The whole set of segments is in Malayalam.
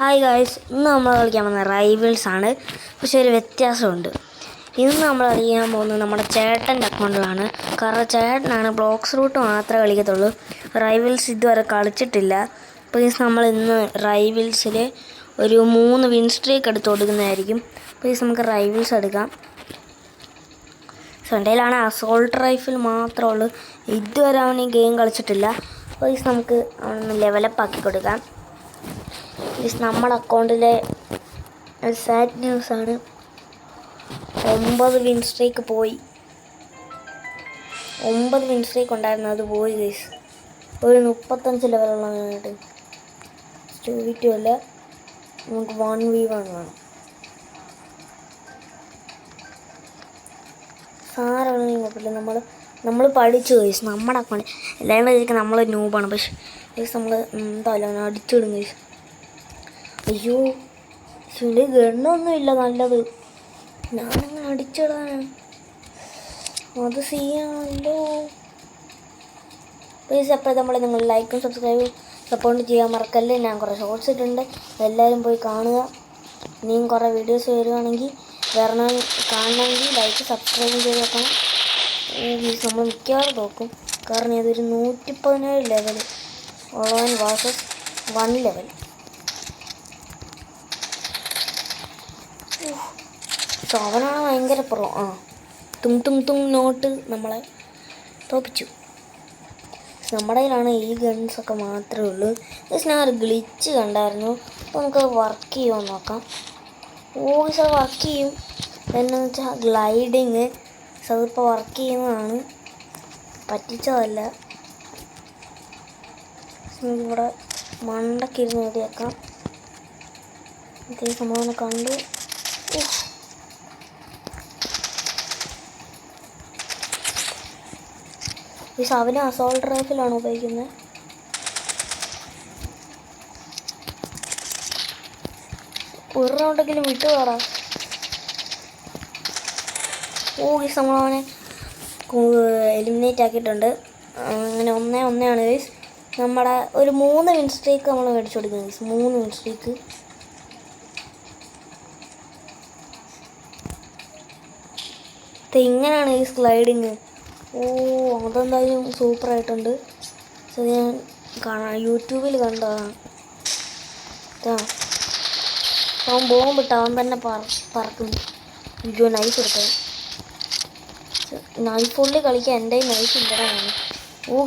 ഹായ് ഗായ്സ്, ഇന്ന് നമ്മൾ കളിക്കാൻ പോകുന്ന റൈവൽസ് ആണ്. പക്ഷേ ഒരു വ്യത്യാസമുണ്ട്. ഇന്ന് നമ്മൾ കളിക്കാൻ പോകുന്നത് നമ്മുടെ ചേട്ടൻ്റെ അക്കൗണ്ടിലാണ്. കാരണം ചേട്ടനാണ് ബ്ലോക്സ് റൂട്ട് മാത്രമേ കളിക്കത്തുള്ളൂ. റൈവൽസ് ഇതുവരെ കളിച്ചിട്ടില്ല. പ്ലീസ് നമ്മൾ ഇന്ന് റൈവൽസിൽ ഒരു 3 വിൻ സ്ട്രീക്ക് എടുത്ത് കൊടുക്കുന്നതായിരിക്കും. പ്ലീസ് നമുക്ക് റൈവൽസ് എടുക്കാം. സൺഡേയിലാണ് അസോൾട്ട് റൈഫിൾ മാത്രമേ ഉള്ളൂ. ഇതുവരെ അവൻ ഈ ഗെയിം കളിച്ചിട്ടില്ല. പ്ലീസ് നമുക്ക് അവനൊന്ന് ലെവലപ്പ് ആക്കി കൊടുക്കാം. നമ്മുടെ അക്കൗണ്ടിലെ ഒരു സാഡ് ന്യൂസാണ്. 9 വിൻ സ്ട്രീക്ക് പോയി. 9 വിൻ സ്ട്രീക്ക് ഉണ്ടായിരുന്നു, അത് പോയി ഗൈസ്. ഒരു 35 ലെവലുള്ള വേണ്ടിയിട്ട് 2v2 അല്ല, നമുക്ക് 1v1 വേണം. സാരമൊന്നും കുഴപ്പമില്ല. നമ്മൾ പഠിച്ചു ഗൈസ്. നമ്മുടെ അക്കൗണ്ട് എല്ലാവരും വിചാരിക്കും നമ്മൾ ന്യൂബാണ്. പക്ഷേ ഗൈസ് നമ്മൾ എന്തായാലും അടിച്ചിടും ഗൈസ്. അയ്യോ, ചുളി ഗണ്ണൊന്നുമില്ല നല്ലത്. ഞാനങ്ങനെ അടിച്ചിടാൻ അത് ചെയ്യാമല്ലോ. പ്ലീസ് അപ്പോൾ നിങ്ങൾ ലൈക്കും സബ്സ്ക്രൈബും സപ്പോർട്ട് ചെയ്യാൻ മറക്കല്ലേ. ഞാൻ കുറേ ഷോർട്സ് ഇട്ടിട്ടുണ്ട്, എല്ലാവരും പോയി കാണുക. ഇനിയും കുറേ വീഡിയോസ് വരുവാണെങ്കിൽ കാണണമെങ്കിൽ ലൈക്ക് സബ്സ്ക്രൈബും ചെയ്ത് വെക്കണം. പ്ലീസ് നമ്മൾ മിക്കവാറും നോക്കും. കാരണം ഇതൊരു 117 ലെവൽ ഓൺ വേഴ്സസ് 1 ലെവൽ. അവനാണ് ഭയങ്കര പ്രോ. തും നോട്ട് നമ്മളെ തോപ്പിച്ചു. നമ്മുടെ കയ്യിലാണ് ഈ ഗൺസൊക്കെ മാത്രമേ ഉള്ളൂ. ഞാൻ ഒരു ഗ്ലിച്ച് കണ്ടായിരുന്നു. അപ്പോൾ നമുക്ക് വർക്ക് ചെയ്യുമെന്ന് നോക്കാം. സാർ വർക്ക് ചെയ്യും. എന്താണെന്ന് വെച്ചാൽ ഗ്ലൈഡിങ്. അതിപ്പോൾ വർക്ക് ചെയ്യുന്നതാണ്, പറ്റിച്ചതല്ല. ഇവിടെ മണ്ടക്കിരുന്ന് എഴുതിയേക്കാം. ഈ സംഭവം കണ്ടു. ഈ അവന് അസോൾട്ട് റൈഫിലാണ് ഉപയോഗിക്കുന്നത്. ഒരു റൗണ്ടെങ്കിലും വിട്ടു കയറാം. ഈ സംഭവനെ എലിമിനേറ്റ് ആക്കിയിട്ടുണ്ട്. അങ്ങനെ 1-1 ഗൈസ്. നമ്മുടെ ഒരു 3 വിൻ സ്ട്രീക്ക് നമ്മൾ മേടിച്ചു കൊടുക്കുന്നത് ഗൈസ്. 3 win streak. ഇങ്ങനെയാണ് ഈ സ്ലൈഡിങ്. അതെന്തായാലും സൂപ്പറായിട്ടുണ്ട്. ഞാൻ യൂട്യൂബിൽ കണ്ടതാണ്. അവൻ ബോംബിട്ട് അവൻ തന്നെ പറക്കും. നൈഫ് എടുത്തത്. നൈഫ് ഉള്ളി കളിക്കാൻ എൻ്റെ നൈഫ് ഇല്ലതാണ്.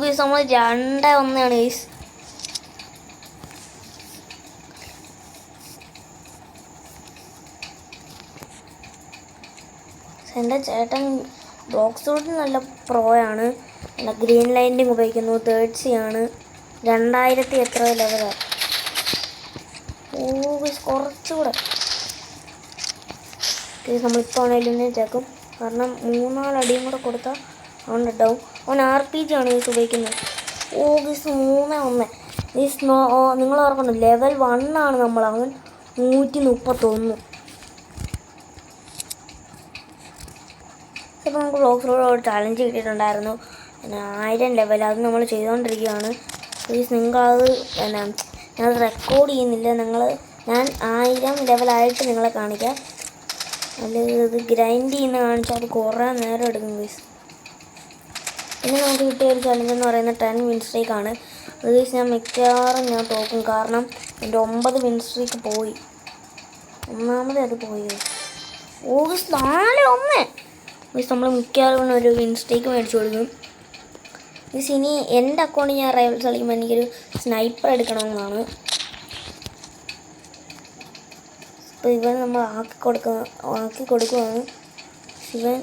ഗീസ് നമ്മൾ 2-1 ഗീസ്. എൻ്റെ ചേട്ടൻ ബ്ലോക്സ് റൂട്ടിൽ നല്ല പ്രോയാണ്. നല്ല ഗ്രീൻ ലൈൻഡിങ് ഉപയോഗിക്കുന്നു. 30 ആണ്. 2000 എത്ര ലെവലാണ്. കുറച്ചുകൂടെ നമ്മളിപ്പോൾ എലിമിനേറ്റ് ആക്കും. കാരണം 3-4 അടിയും കൂടെ കൊടുത്താൽ അവൻ ഇട്ടാവും. അവൻ RPG ആണ് ഗീസ് ഉപയോഗിക്കുന്നത്. ഗീസ് 3-1. ഗീസ് നിങ്ങൾ ഓർക്കണം, ലെവൽ 1 ആണ് നമ്മൾ. അവൻ 131. ഇപ്പോൾ നമുക്ക് ബ്ലോക്സ് റൂട്ട് ഒരു ചലഞ്ച് കിട്ടിയിട്ടുണ്ടായിരുന്നു. 1000 ലെവൽ. അത് നമ്മൾ ചെയ്തുകൊണ്ടിരിക്കുകയാണ്. പ്ലീസ് നിങ്ങളത് ഞാനത് റെക്കോർഡ് ചെയ്യുന്നില്ല. ഞാൻ 1000 ലെവലായിട്ട് നിങ്ങളെ കാണിക്കാം. അല്ലെങ്കിൽ ഇത് ഗ്രൈൻഡ് ചെയ്യുന്ന കാണിച്ചാൽ അത് കുറേ നേരം എടുക്കും ഗൈസ്. പിന്നെ നമുക്ക് കിട്ടിയ ഒരു ചലഞ്ച് എന്ന് പറയുന്നത് 10 വിൻ സ്ട്രീക്കാണ്. അത് ഗൈസ് ഞാൻ മിക്കവാറും തോക്കും. കാരണം എൻ്റെ 9 വിൻ സ്ട്രീക്ക് പോയി. ഒന്നാമത് അത് പോയി. ഗൈസ് 4-1. ഗൈസ് നമ്മൾ മിക്കവാറും ഒരു വിൻ സ്ട്രീക്ക് മേടിച്ചു കൊടുക്കും. ഗൈസ് ഇനി എൻ്റെ അക്കൗണ്ടിൽ ഞാൻ റൈവൽസ് കളിക്കുമ്പോൾ എനിക്കൊരു സ്നൈപ്പർ എടുക്കണമെന്നാണ്. അപ്പോൾ ഇവൻ നമ്മൾ ആക്കി കൊടുക്കുകയാണ്. ഇവൻ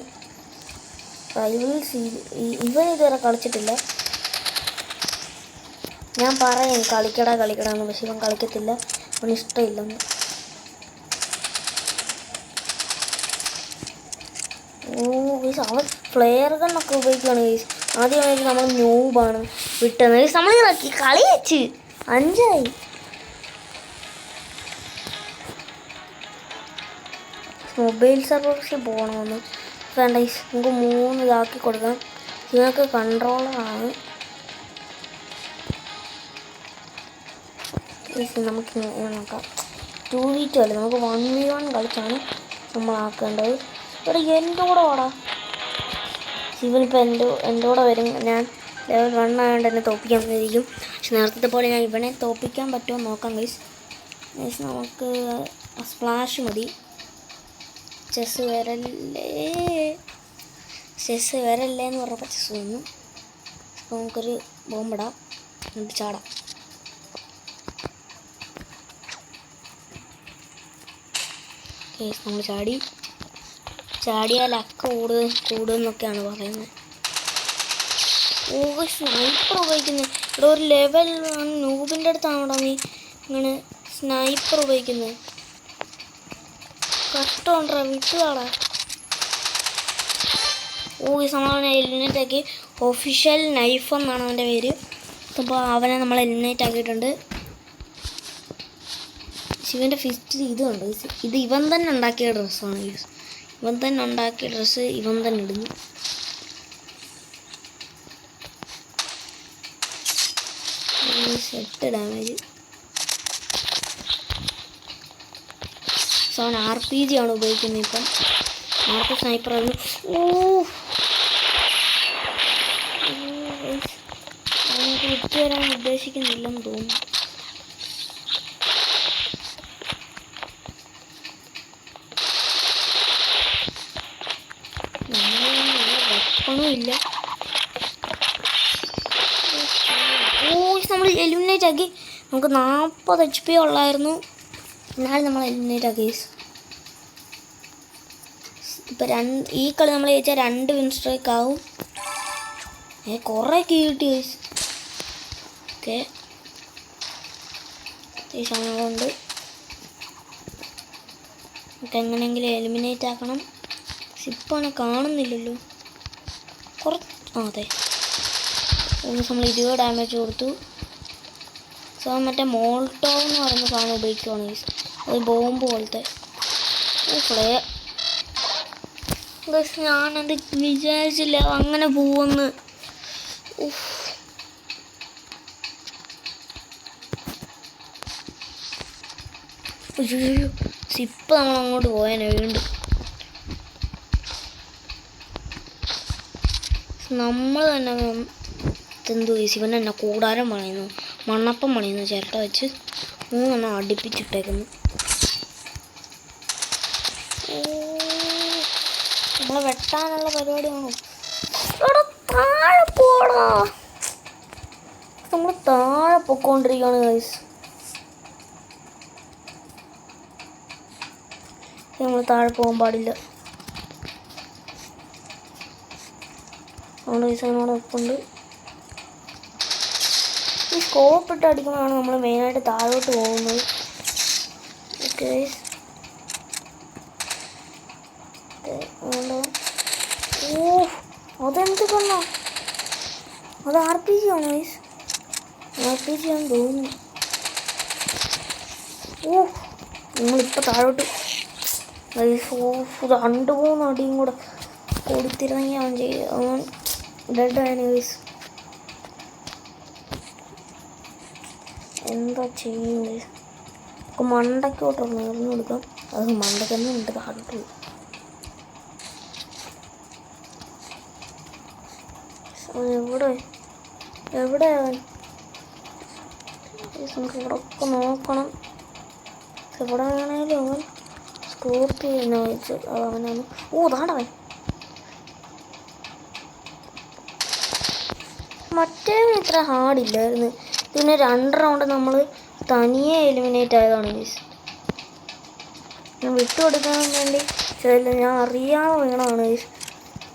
റൈവൽസ് ഇവൻ ഇതുവരെ കളിച്ചിട്ടില്ല. ഞാൻ പറയും കളിക്കടാന്ന്, പക്ഷെ ഇവൻ കളിക്കത്തില്ല. അവന് ഇഷ്ടമില്ലെന്ന്. അവൻ ഫ്ലെയർ ഗണ്ണൊക്കെ ഉപയോഗിക്കുകയാണ് ഗൈസ്. ആദ്യമായിട്ട് നമ്മൾ ന്യൂബാണ് വിട്ടത് ഗൈസ്. നമ്മൾ കളി വെച്ച് 5 ആയി. മൊബൈൽ സർവീസിൽ പോകണമെന്ന് വേണ്ട ഗൈസ്. നമുക്ക് 3 ഇതാക്കി കൊടുക്കാം. ഇതിനൊക്കെ കൺട്രോളറാണ്. നമുക്ക് നോക്കാം. 2v2 അല്ല, നമുക്ക് 1v1 കളിച്ചാണ് നമ്മളാക്കേണ്ടത്. ഇവിടെ എൻ്റെ കൂടെ വാടാ. ഇവനിപ്പോൾ എൻ്റെ കൂടെ വരും. ഞാൻ ലെവൽ 1 ആയതുകൊണ്ട് എന്നെ തോൽപ്പിക്കാൻ സാധിക്കും. പക്ഷെ നേരത്തെ പോലെ ഞാൻ ഇവനെ തോൽപ്പിക്കാൻ പറ്റുമോ നോക്കാം ഗൈസ്. നമുക്ക് സ്പ്ലാഷ് മതി. ചെസ്സ് വരല്ലേ എന്ന് പറഞ്ഞപ്പോൾ ചെസ്സ് വന്നു. അപ്പോൾ നമുക്കൊരു ബോംബിടാം, എന്നിട്ട് ചാടാം. നമ്മൾ ചാടിയാൽ അക്ക കൂടുന്നൊക്കെയാണ് പറയുന്നത്. സ്നൈപ്പർ ഉപയോഗിക്കുന്നത് ഇവിടെ ഒരു ലെവൽ നൂബിൻ്റെ അടുത്താണോടാ നീ ഇങ്ങനെ സ്നൈപ്പർ ഉപയോഗിക്കുന്നത്? കഷ്ടമുണ്ടാ, വിട്ടുകാടാ. നമ്മളവനെ എലിമിനേറ്റ് ആക്കി. ഒഫീഷ്യൽ നൈഫ് എന്നാണ് അവൻ്റെ പേര്. അപ്പോൾ അവനെ നമ്മൾ എലിമിനേറ്റ് ആക്കിയിട്ടുണ്ട്. ശിവൻ്റെ ഫിസ്റ്റ് ഇത് കണ്ടു. ഇത് ഇവൻ തന്നെ ഉണ്ടാക്കിയ ഡ്രസ്സാണ്. ഇവൻ തന്നെ ഉണ്ടാക്കിയ ഡ്രസ്സ് ഇവൻ തന്നെ ഇടുന്നു. Set damage. സോ അവൻ RPG ആണ് ഉപയോഗിക്കുന്നത് ഇപ്പം. ആർക്ക് സ്നൈപ്പർ ആയിരുന്നു. അവനക്ക് വിട്ടുവരാൻ ഉദ്ദേശിക്കുന്നില്ലെന്ന് തോന്നുന്നു. ഇല്ല. നമ്മൾ എലിമിനേറ്റ് ആക്കി. നമുക്ക് 40 HP ഉള്ളായിരുന്നു, എന്നാലും നമ്മൾ എലിമിനേറ്റ് ആക്കി. ഇപ്പം ഈ കളി നമ്മൾ ജയിച്ചാൽ 2 വിൻ സ്ട്രൈക്ക് ആവും. കുറേ കിട്ടി. ഓക്കെ, ഈ സമയം കൊണ്ട് നമുക്ക് എങ്ങനെയെങ്കിലും എലിമിനേറ്റ് ആക്കണം. സിപ്പാണ് കാണുന്നില്ലല്ലോ. അതെ, നമ്മൾ 20 ഡാമേജ് കൊടുത്തു. സോ മറ്റേ മോൾട്ടോ എന്ന് പറയുന്ന സാധനം ഉപയോഗിക്കുവാണ്. അത് ബോംബ് പോലത്തെ ഫ്ലെയർ. ഞാനത് വിചാരിച്ചില്ല അങ്ങനെ പോവെന്ന്. സിപ്പ് നമ്മൾ അങ്ങോട്ട് പോയാനെ വീണ്ടും. നമ്മൾ തന്നെ എന്തോ ശിവൻ തന്നെ കൂടാരം പണിയുന്നു, മണ്ണപ്പം പണിയുന്നു. ചിരട്ട വെച്ച് 3 അടുപ്പിച്ചിട്ടേക്കുന്നു. നമ്മളെ വെട്ടാനുള്ള പരിപാടിയാണോ? താഴെ പോടാ. നമ്മൾ താഴെ പൊക്കോണ്ടിരിക്കുകയാണ് ഗൈസ്. നമ്മൾ താഴെ പോകാൻ പാടില്ല. അതുകൊണ്ട് ഗൈസ് അതിനോട് ഒപ്പുണ്ട്. ഈ സ്കോപ്പ് ഇട്ട് അടിക്കുമ്പോഴാണ് നമ്മൾ മെയിനായിട്ട് താഴോട്ട് പോകുന്നത്. ഓക്കെ, അതെന്ത് കൊള്ളാ? അത് RPG ആണ് ഗൈസ്. RPG ആണെന്ന് തോന്നുന്നു. നമ്മളിപ്പോൾ താഴോട്ട് 2-3 അടിയും കൂടെ കൊടുത്തിരുന്നെങ്കിൽ അവൻ ഡെഡ് ആയതിന് ഗൈസ്. എന്താ ചെയ്യുന്നത്? നമുക്ക് മണ്ടയ്ക്കോട്ടൊന്ന് എറിഞ്ഞു കൊടുക്കാം. അത് മണ്ടയ്ക്ക് തന്നെ ഉണ്ട് താഴോട്ട് പോയി. എവിടെ അവൻ? നമുക്ക് ഇവിടെ ഒക്കെ നോക്കണം. എവിടെ വേണേലും അവൻ സ്കോപ്പ് ചെയ്യുന്ന വെച്ച് അവനാണ്. താണ്ടവൻ മറ്റേ ഇത്ര ഹാർഡില്ലായിരുന്നു. പിന്നെ 2 റൗണ്ട് നമ്മൾ തനിയെ എലിമിനേറ്റ് ആയതാണ് ഗൈസ്. ഞാൻ വിട്ടുകൊടുക്കാൻ വേണ്ടി ഞാൻ അറിയാതെ വീണതാണ് ഗൈസ്.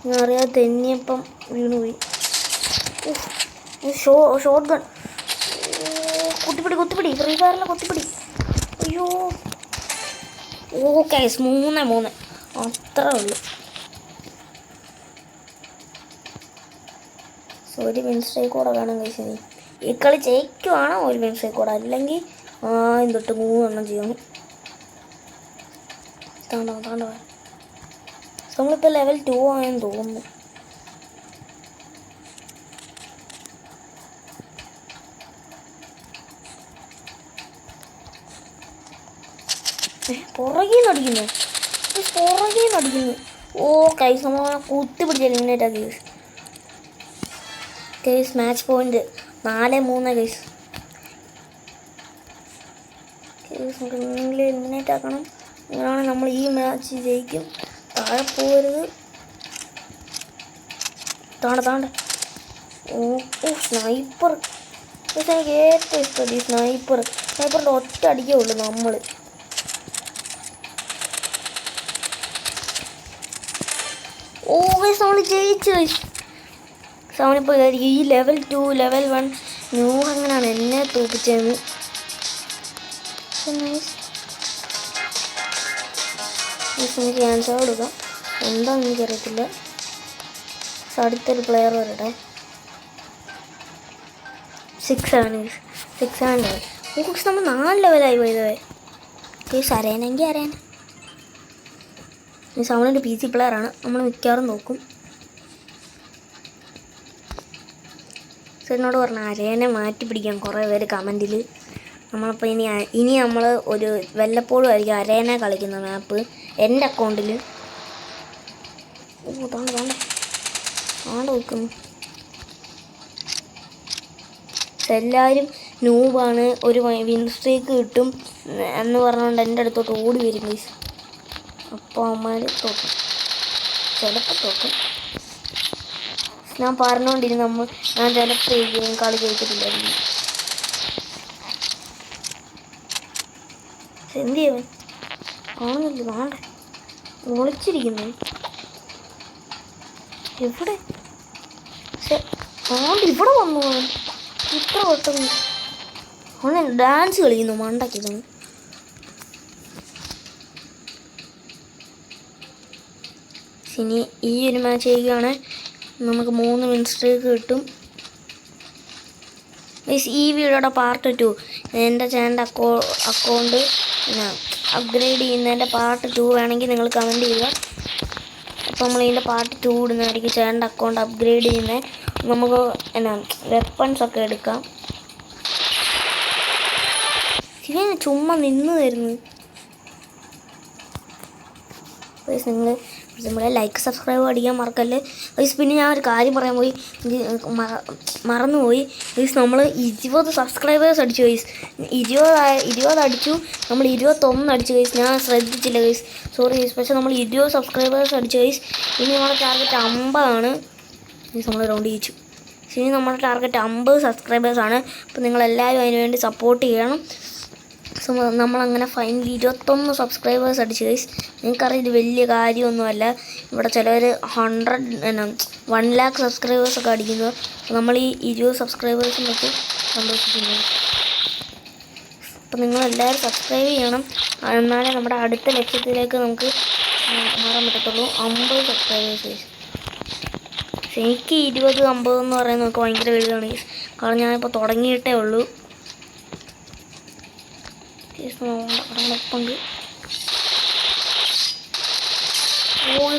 ഞാൻ അറിയാതെ തെന്നിയപ്പം വീണുപോയി. Shotgun. കുത്തിപ്പിടി ഫ്രീ ഫയറിലെ കുത്തിപ്പിടി. അയ്യോ. ഓക്കെ 3-3 അത്രേ ഉള്ളൂ. ഒരു വിൻ സ്ട്രൈക്ക് കൂടെ വേണം ഗൈസ്. ഇനി ഈ കളി ജയിക്കുവാണോ ഒരു വിൻ സ്ട്രൈക്ക് കൂടെ, അല്ലെങ്കിൽ 3 ചെയ്യണം. താണ്ടവ നമ്മളിപ്പോൾ ലെവൽ 2 ആയെന്ന് തോന്നുന്നു. പുറകെ നിന്ന് അടിക്കുന്നു. ഓ കൈസ് നമ്മൾ കുത്തി പിടിച്ച് എലിമിനേറ്റ് ആക്കി കേസ്. Match point 4-3 case. നമുക്ക് എന്തെങ്കിലും എലിമിനേറ്റ് ആക്കണം. അങ്ങനെയാണ് നമ്മൾ ഈ മാച്ച് ജയിക്കും. താഴെ പോകരുത്. താണ്ട ഓ സ്നൈപ്പർ. എനിക്ക് ഏറ്റവും ഇഷ്ടം ഈ സ്നൈപ്പറിൻ്റെ ഒറ്റ അടിക്കേ ഉള്ളൂ നമ്മൾ. ഓ ഗൈസ് നമ്മൾ ജയിച്ചു ഗൈസ്. അവനിപ്പോൾ ഈ ലെവൽ 2 ലെവൽ 1 ന്യൂ അങ്ങനെയാണ് എന്നെ തോപ്പിച്ചതെന്ന്. എനിക്ക് ക്യാൻസർ കൊടുക്കാം. എന്താണെന്ന് എനിക്കറിയത്തില്ല. അടുത്തൊരു പ്ലെയർ വരട്ടെ. 6-7 ലെവൽ. കുറിച്ച് നമ്മൾ 4 ലെവലായി പോയതേ. അരയനെങ്കിൽ അരയന. ഈ സൗണ്ടിൻ്റെ PC പ്ലെയറാണ്. നമ്മൾ മിക്കവാറും നോക്കും. എന്നോട് പറഞ്ഞ അരയനെ മാറ്റി പിടിക്കാൻ കുറേ പേര് കമൻറ്റിൽ. നമ്മളിപ്പോൾ ഇനി നമ്മൾ ഒരു വല്ലപ്പോഴും ആയിരിക്കും അരയനെ കളിക്കുന്ന മാപ്പ് എൻ്റെ അക്കൗണ്ടിൽ. താണ്ട് നോക്കുന്നു. എല്ലാവരും നൂബാണ്, ഒരു വിൻ സ്ട്രീക്ക് കിട്ടും എന്ന് പറഞ്ഞുകൊണ്ട് എൻ്റെ അടുത്തോട്ട് ഓടി വരും ഗൈസ്. അപ്പോൾ അമ്മമാർ തോക്കും, ചിലപ്പോൾ തോക്കും. ഞാൻ പറഞ്ഞുകൊണ്ടിരുന്നു ഞാൻ ചിലപ്പോൾ കളി ജയിച്ചിട്ടില്ലായിരുന്നു. എന്ത് ചെയ്യവൻ കാണുന്നില്ല. വേണ്ട ഒളിച്ചിരിക്കുന്നു എവിടെ? ഇവിടെ വന്നു ഇത്ര പെട്ടെന്ന്. അവൻ ഡാൻസ് കളിക്കുന്നു മണ്ടക്കിതാണ്. ഇനി ഈ ഒരു മാച്ച് ചെയ്യുകയാണ് നമുക്ക് 3 വിൻ സ്ട്രീക്ക് കിട്ടും. ഈ വീഡിയോയുടെ പാർട്ട് 2 എൻ്റെ ചാനലിൻ്റെ അക്കൗണ്ട് അപ്ഗ്രേഡ് ചെയ്യുന്നതിൻ്റെ പാർട്ട് 2 വേണമെങ്കിൽ നിങ്ങൾ കമൻറ്റ് ചെയ്യുക. അപ്പോൾ നമ്മളിതിൻ്റെ പാർട്ട് 2 ഇടുന്നതായിരിക്കും. ചാനലിൻ്റെ അക്കൗണ്ട് അപ്ഗ്രേഡ് ചെയ്യുന്നത് നമുക്ക് വെപ്പൺസൊക്കെ എടുക്കാം. ചുമ്മാ നിന്ന് തരുന്നു. നിങ്ങൾ നമ്മുടെ ലൈക്ക് സബ്സ്ക്രൈബ് അടിക്കാൻ മറക്കല്ലേ ഗൈസ്. പിന്നെ ഞാൻ ഒരു കാര്യം പറയാൻ പോയി, മറന്നുപോയി ഗൈസ്. നമ്മൾ 20 സബ്സ്ക്രൈബേഴ്സ് അടിച്ചു ഗൈസ്. 20 അടിച്ചു. നമ്മൾ 21 അടിച്ചു ഗൈസ്. ഞാൻ ശ്രദ്ധിച്ചില്ല ഗൈസ്, സോറി ഗൈസ്. പക്ഷേ നമ്മൾ 20 സബ്സ്ക്രൈബേഴ്സ് അടിച്ചു ഗൈസ്. ഇനി നമ്മുടെ ടാർഗറ്റ് 50 ആണ് ഗൈസ്. നമ്മൾ റൗണ്ട് ജയിച്ചു. ഇനി നമ്മുടെ ടാർഗറ്റ് 50 സബ്സ്ക്രൈബേഴ്സാണ്. അപ്പോൾ നിങ്ങളെല്ലാവരും അതിന് വേണ്ടി സപ്പോർട്ട് ചെയ്യണം. സോ നമ്മളങ്ങനെ ഫൈനലി 21 സബ്സ്ക്രൈബേഴ്സ് അടിച്ചു ഗൈസ്. നിങ്ങൾക്കറിയാം ഇത് വലിയ കാര്യമൊന്നുമല്ല. ഇവിടെ ചിലവർ 1 ലാക്ക് സബ്സ്ക്രൈബേഴ്സൊക്കെ അടിക്കുന്നു. നമ്മൾ ഈ 20 സബ്സ്ക്രൈബേഴ്സും വെച്ച് സന്തോഷിക്കുന്നു. അപ്പോൾ നിങ്ങളെല്ലാവരും സബ്സ്ക്രൈബ് ചെയ്യണം. എന്നാലേ നമ്മുടെ അടുത്ത ലക്ഷ്യത്തിലേക്ക് നമുക്ക് മാറാൻ പറ്റത്തുള്ളൂ. 50 സബ്സ്ക്രൈബേഴ്സ് ഗൈസ്. എനിക്ക് 20-50 എന്ന് പറയുന്നത് നമുക്ക് ഭയങ്കര വലുതാണ് ഗൈസ്. കാരണം ഞാനിപ്പോൾ തുടങ്ങിയിട്ടേ ഉള്ളൂ. ഉണ്ട്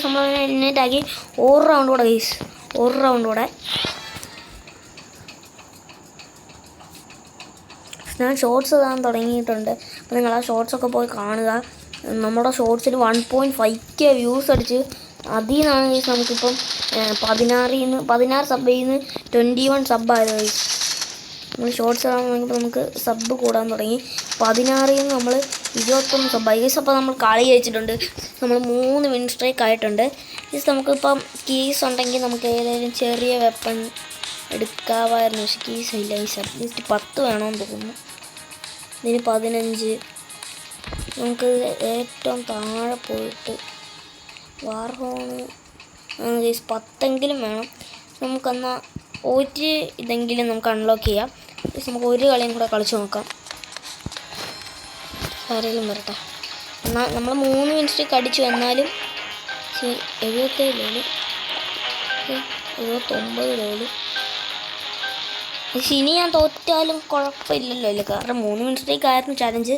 സംഭവം എലിമിനേറ്റാക്കി. 1 റൗണ്ട് കൂടെ ഗൈസ്, 1 റൗണ്ട് കൂടെ. ഞാൻ ഷോർട്സ് കാണാൻ തുടങ്ങിയിട്ടുണ്ട്. അപ്പോൾ നിങ്ങൾ ആ ഷോർട്സൊക്കെ പോയി കാണുക. നമ്മുടെ ഷോർട്സിൽ 1.5K വ്യൂസ് അടിച്ച് അതിൽ നിന്നാണ് ഗൈസ് നമുക്കിപ്പം 16 സബ്ബിൽ നിന്ന് 21 സബ്ബായത് ഗൈസ്. നമ്മൾ ഷോർട്സ് കാണാൻ തുടങ്ങിയപ്പോൾ നമുക്ക് സബ്ബ് കൂടാൻ തുടങ്ങി. 16 നമ്മൾ 21 സബ്ബായി ഗൈസ്. അപ്പോൾ നമ്മൾ കളി ജയിച്ചിട്ടുണ്ട്. നമ്മൾ 3 വിൻ സ്ട്രൈക്ക് ആയിട്ടുണ്ട് ഗൈസ്. നമുക്കിപ്പം കീസ് ഉണ്ടെങ്കിൽ നമുക്ക് ഏതെങ്കിലും ചെറിയ വെപ്പൺ എടുക്കാമായിരുന്നു. പക്ഷേ കീസ് ഇല്ല ഗൈസ്. അറ്റ്ലീസ്റ്റ് 10 വേണമെന്ന് തോന്നുന്നു. ഇതിന് 15. നമുക്ക് ഏറ്റവും താഴെ പോയിട്ട് വാർഹോണ് ഗൈസ് 10 വേണം. നമുക്കെന്നാൽ ഒരു ഇതെങ്കിലും നമുക്ക് അൺലോക്ക് ചെയ്യാം. നമുക്ക് ഒരു കളിയും കൂടെ കളിച്ച് നോക്കാം. ആരെങ്കിലും വരട്ടെ. എന്നാൽ നമ്മൾ 3 വിൻ സ്ട്രീക്ക് അടിച്ചു. എന്നാലും 77 ലെവല്, 79 ലെവല്. പക്ഷേ ഇനി ഞാൻ തോറ്റാലും കുഴപ്പമില്ലല്ലോ അല്ലേ. കാരണം 3 വിൻ സ്ട്രീക്ക് ആയിരുന്നു ചലഞ്ച്.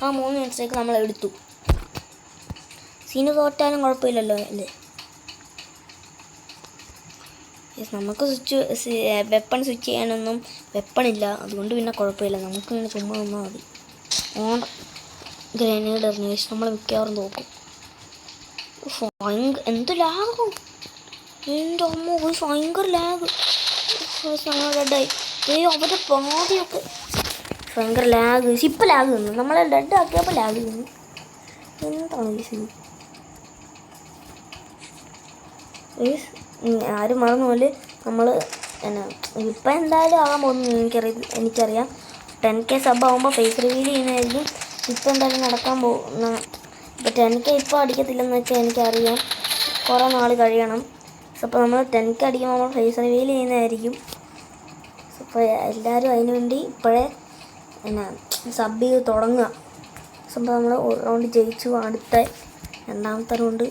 ആ 3 വിൻ സ്ട്രീക്ക് നമ്മൾ എടുത്തു. സീന് തോറ്റാലും കുഴപ്പമില്ലല്ലോ അല്ലേ. നമുക്ക് വെപ്പൺ സ്വിച്ച് ചെയ്യാനൊന്നും വെപ്പണില്ല. അതുകൊണ്ട് പിന്നെ കുഴപ്പമില്ല. നമുക്ക് പിന്നെ ചുമ്മാ നിന്നാൽ മതി. ഓണ്ട ഗ്രനേഡ് എറിഞ്ഞു ഗൈസ്. നമ്മൾ മിക്കവാറും നോക്കും. എന്ത് ലാഗും എൻ്റെ അമ്മ ഗൈസ്, ഭയങ്കര ലാഗ്. ഞങ്ങൾ ഡെഡായി. അവരുടെ പാതിയൊക്കെ ഭയങ്കര ലാഗ് ഗൈസ്. ഇപ്പം ലാഗ് നിന്നു, നമ്മളെ ഡെഡ് ആക്കിയപ്പോൾ ലാഗ് നിന്നു. എന്താണ് ഗൈസ്? ആരും മറന്നു പോലെ നമ്മൾ എന്നാ ഇപ്പം എന്തായാലും ആകാൻ പോകുന്നു എനിക്കറിയാം. 10K സബ് ആകുമ്പോൾ ഫേസ് റിവീൽ ചെയ്യുന്നതായിരിക്കും ഇപ്പം എന്തായാലും നടക്കാൻ പോകുന്ന. ഇപ്പം 10K ഇപ്പോൾ അടിക്കത്തില്ലെന്ന് വെച്ചാൽ എനിക്കറിയാം, കുറേ നാൾ കഴിയണം. അപ്പോൾ നമ്മൾ 10K അടിക്കുമ്പോൾ നമ്മൾ ഫേസ് റിവീൽ ചെയ്യുന്നതായിരിക്കും. അപ്പോൾ എല്ലാവരും അതിന് വേണ്ടി ഇപ്പോഴേ എന്നാ സബ് ചെയ്ത് തുടങ്ങുക. അപ്പോൾ നമ്മൾ ഒരു റൗണ്ട് ജയിച്ചു. അടുത്ത രണ്ടാമത്തെ round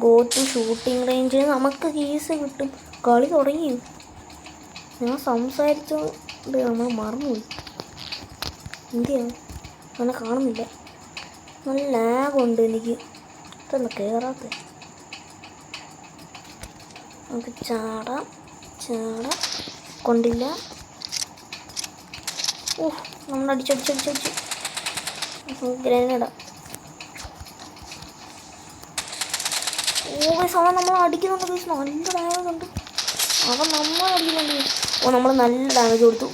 go to shooting range, നമുക്ക് കേസ് കിട്ടും. കളി തുടങ്ങി. ഞാൻ സംസാരിച്ചോണ്ട് നമ്മൾ മറന്നുപോയി. എന്തിനാണ് അങ്ങനെ കാണുന്നില്ല? നല്ല ലാഗുണ്ട് എനിക്ക്. ഇതൊന്ന് കയറാത്ത. നമുക്ക് ചാടാം കൊണ്ടില്ല. നമ്മൾ അടിച്ചടിച്ചടിച്ചടിച്ച് ഗ്രനേഡാ. അവൻ നമ്മൾ അടിക്കുന്നുണ്ട് ഗൈസ്, നല്ല ഡാമേജ് ഉണ്ട്. അവൻ നമ്മൾ അടിക്കുന്നുണ്ട്. നമ്മൾ നല്ല ഡാമേജ് കൊടുത്തു.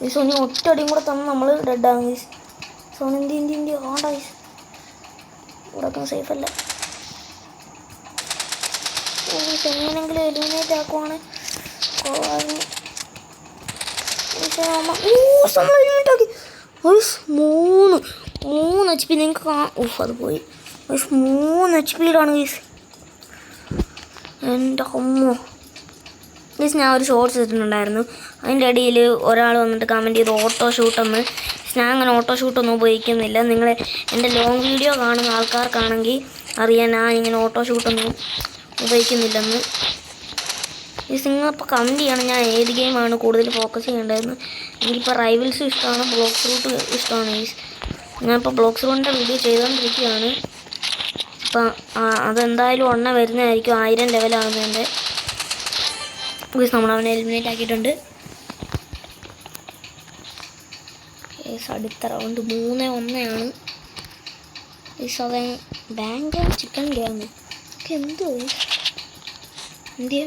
ഈ സോണി ഒറ്റ അടിയും കൂടെ തന്ന് നമ്മൾ ഡെഡാകും ഗൈസ്. സോണി ഇന്ത്യ ആണ്ടാ ഗൈസ്. ഇവിടെ സേഫ് അല്ല. എങ്ങനെങ്കിലും എലിമിനേറ്റ് ആക്കുവാണ്. മൂന്ന് HP നിങ്ങൾക്ക് അത് പോയി. 3 HP-യിലാണ് ഗൈസ്. എൻ്റെ അമ്മോ ഗൈസ്, ഞാൻ ഒരു ഷോർട്സ് ഇട്ടിട്ടുണ്ടായിരുന്നു. അതിൻ്റെ ഇടയിൽ ഒരാൾ വന്നിട്ട് കമൻറ്റ് ചെയ്ത് ഓട്ടോ ഷൂട്ടെന്ന്. ഞാൻ അങ്ങനെ ഓട്ടോ ഷൂട്ടൊന്നും ഉപയോഗിക്കുന്നില്ല. നിങ്ങൾ എൻ്റെ ലോങ് വീഡിയോ കാണുന്ന ആൾക്കാർക്കാണെങ്കിൽ അറിയാൻ ഞാൻ ഇങ്ങനെ ഓട്ടോ ഷൂട്ടൊന്നും ഉപയോഗിക്കുന്നില്ലെന്ന്. ഗൈസ്, നിങ്ങളിപ്പോൾ കമൻറ്റ് ചെയ്യണം ഞാൻ ഏത് ഗെയിമാണ് കൂടുതൽ ഫോക്കസ് ചെയ്യേണ്ടതെന്ന്. എനിക്കിപ്പോൾ റൈവൽസും ഇഷ്ടമാണ്, ബ്ലോക്സ് റൂട്ട് ഇഷ്ടമാണ് ഗൈസ്. ഞാനിപ്പോൾ ബ്ലോക്സ് റൂട്ടിൻ്റെ വീഡിയോ ചെയ്തുകൊണ്ടിരിക്കുകയാണ്. അപ്പം അതെന്തായാലും വരുന്നതായിരിക്കും 1000 ലെവലാകുന്നതിൻ്റെ. ഗൈസ്, നമ്മൾ അവനെ എലിമിനേറ്റ് ആക്കിയിട്ടുണ്ട്. ഗൈസ്, അടുത്ത റൗണ്ട് 3-1 ഗൈസ്. അവൻ ബാങ്ക് ചിക്കൻ ഗ്യാങ് എന്തോ എന്ത്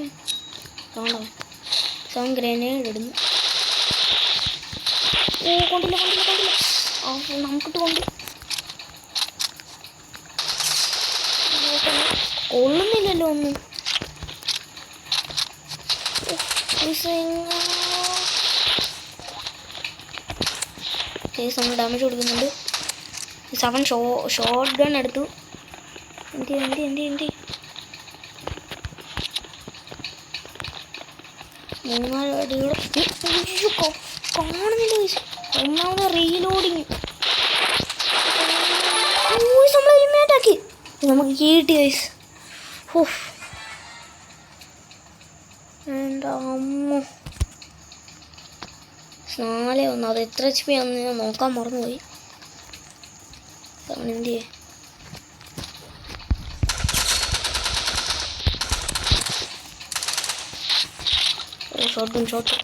കാണോ. അവൻ ഗ്രനേഡ് ഇടുന്നു. കൊണ്ടില്ല നമുക്കിട്ട് കൊണ്ട് കൊള്ളുന്നില്ലല്ലോ ഒന്നും. നമ്മൾ ഡാമേജ് കൊടുക്കുന്നുണ്ട്. അവൻ ഷോർട്ട് ഗൺ എടുത്തു. എന്തി 3-4 അടികൾ കാണുന്നില്ല. ഒന്നാമത് റീലോഡിങ്. നമ്മൾ എലിമിനേറ്റ് ആക്കി. നമുക്ക് കിട്ടി ഗൈസ്. എൻ്റെ അമ്മ 4-1. അത് എത്ര HP ആണെന്ന് ഞാൻ നോക്കാൻ മറന്നുപോയി. എന്ത് ചെയ്യേ ഷോട്ട്.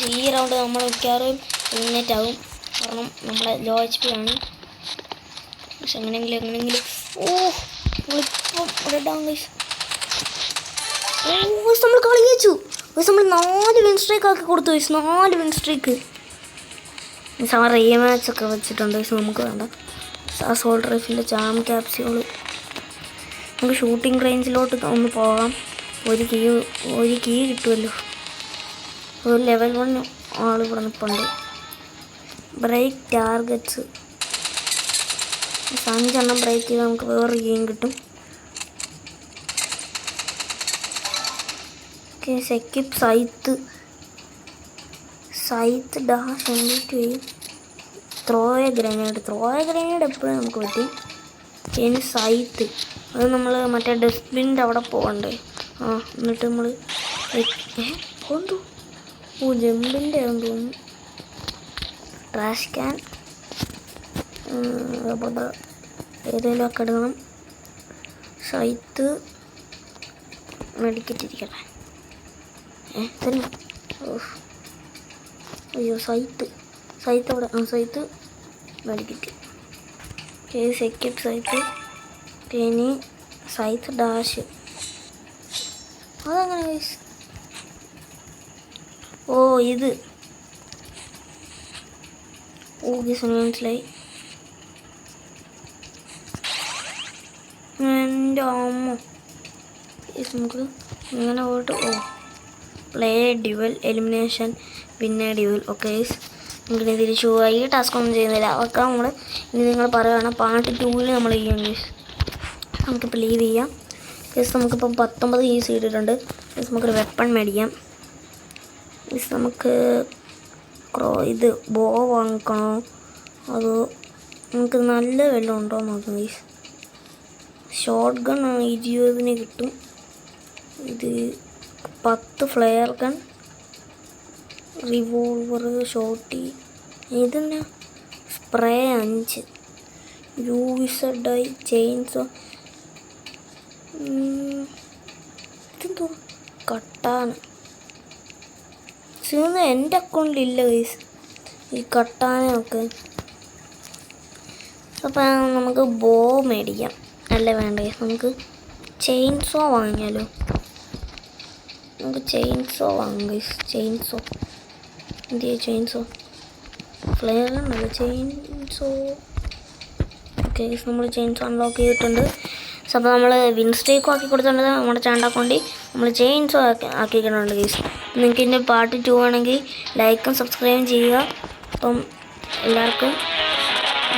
ഈ റൗണ്ട് നമ്മൾ മിക്കവാറും എലിമിനേറ്റ് ആകും, കാരണം നമ്മളെ ലോ HP ആണ്. പക്ഷെ എങ്ങനെയെങ്കിലും നമ്മളിപ്പം ഗൈസ്. നമ്മൾ കളി ജയിച്ചു. നമ്മൾ 4 വിൻ സ്ട്രൈക്ക് ആക്കി കൊടുത്തു ഗൈസ്. 4 win strike. അവർ റീമാച്ച് ഒക്കെ വെച്ചിട്ടുണ്ട് ഗൈസ്. നമുക്ക് വേണ്ട അസോൾട്ട് റൈഫിൻ്റെ ജാം ക്യാപ്സ്യൂള്. നമുക്ക് ഷൂട്ടിംഗ് റേഞ്ചിലോട്ട് ഒന്ന് പോകാം. ഒരു കീ കിട്ടുമല്ലോ. ഒരു ലെവൽ 1 ആൾ ഇവിടെ നിൽപ്പുണ്ട്. ബ്രേക്ക് ടാർഗറ്റ്സ് 5 എണ്ണം ബ്രേക്ക് ചെയ്താൽ നമുക്ക് വേറൊരു ഗെയിം കിട്ടും. സെക്കിപ്പ് സൈത്ത് ഡാഷ് എന്നിട്ട് ചെയ്യും. ത്രോയ ഗ്രനേഡ് എപ്പോഴും നമുക്ക് പറ്റും. ഇനി സൈത്ത് അത് നമ്മൾ മറ്റേ ഡസ്റ്റ്ബിൻ്റെ അവിടെ പോകണ്ടേ. എന്നിട്ട് നമ്മൾ കൊണ്ടു ജമ്പിൻ്റെ ആണെന്ന് തോന്നുന്നു. ട്രാഷ് ക്യാൻ ഏതെങ്കിലും ഒക്കെ ഇടണം. സൈത്ത് മെഡിക്കറ്റ് തന്നെ. അയ്യോ സൈത്ത് സൈത്ത് അവിടെ സൈത്ത് മേടിക്കിട്ട് സെക്കൻഡ് സൈത്ത് ഇനി സൈത്ത് ഡാഷ് അതങ്ങനെ ഗൈസ്. ഓ ഇത് ഗൈസ് മനസ്സിലായി. എൻ്റെ അമ്മ ഗൈസ് നമുക്ക് ഇങ്ങനെ പോയിട്ട് പ്ലേ ഡ്യുവൽ എലിമിനേഷൻ പിന്നെ ഡ്യുവൽ ഓക്കെ ഗൈസ്. നമുക്കിനി തിരിച്ചു പോവുക. ഈ ടാസ്ക് ഒന്നും ചെയ്യുന്നില്ല. അതൊക്കെ നമ്മൾ ഇനി നിങ്ങൾ പറയുകയാണ് പാർട്ട് 2 നമ്മൾ ചെയ്യാം ഗൈസ്. നമുക്കിപ്പോൾ ലീവ് ചെയ്യാം ഗൈസ്. നമുക്കിപ്പം 19 ഈസി ഇട്ടിട്ടുണ്ട് ഗൈസ്. നമുക്കൊരു വെപ്പൺ മേടിക്കാം ഗൈസ്. നമുക്ക് ഇത് ബോ വാങ്ങിക്കണോ അതോ നമുക്ക് നല്ല വല്ലതും ഉണ്ടോ നോക്കാം ഗൈസ്. ഷോർട്ട് ഗൺ 20 കിട്ടും. ഇത് 10 ഫ്ലെയർ ഗൺ, റിവോൾവർ, ഷോട്ടി, ഇതെന്നാ സ്പ്രേ 5, യൂസഡൈ, ചെയിൻസോ, ഇതെന്തോ കട്ടാന. ഇതൊന്നും എൻ്റെ അക്കൗണ്ടിലില്ല ഗൈസ് ഈ കട്ടാനൊക്കെ. അപ്പം നമുക്ക് ബോ മേടിക്കാം. അല്ല വേണ്ട ഗൈസ്, നമുക്ക് ചെയിൻസോ വാങ്ങിയാലോ. നമുക്ക് ചെയിൻസോ വാങ്ങാം ഗൈസ്. ചെയിൻസോ എന്ത് ചെയ്യാം? ചെയിൻസോ ഫ്ലെയർ അല്ല ചെയിൻസോ. ഓക്കെ ഗൈസ്, നമ്മൾ ചെയിൻസോ അൺലോക്ക് ചെയ്തിട്ടുണ്ട്. സോ അപ്പോൾ നമ്മൾ വിൻസ്റ്റേക്കും ആക്കി കൊടുത്തിട്ടുണ്ട് നമ്മുടെ ചാനൽ അക്കൗണ്ടിൽ. നമ്മൾ ചെയിൻസോ ആക്കിയിട്ടുണ്ട് ഗൈസ്. നിങ്ങൾക്ക് ഇതിൻ്റെ പാർട്ട് 2 ആണെങ്കിൽ ലൈക്കും സബ്സ്ക്രൈബും ചെയ്യുക. അപ്പം എല്ലാവർക്കും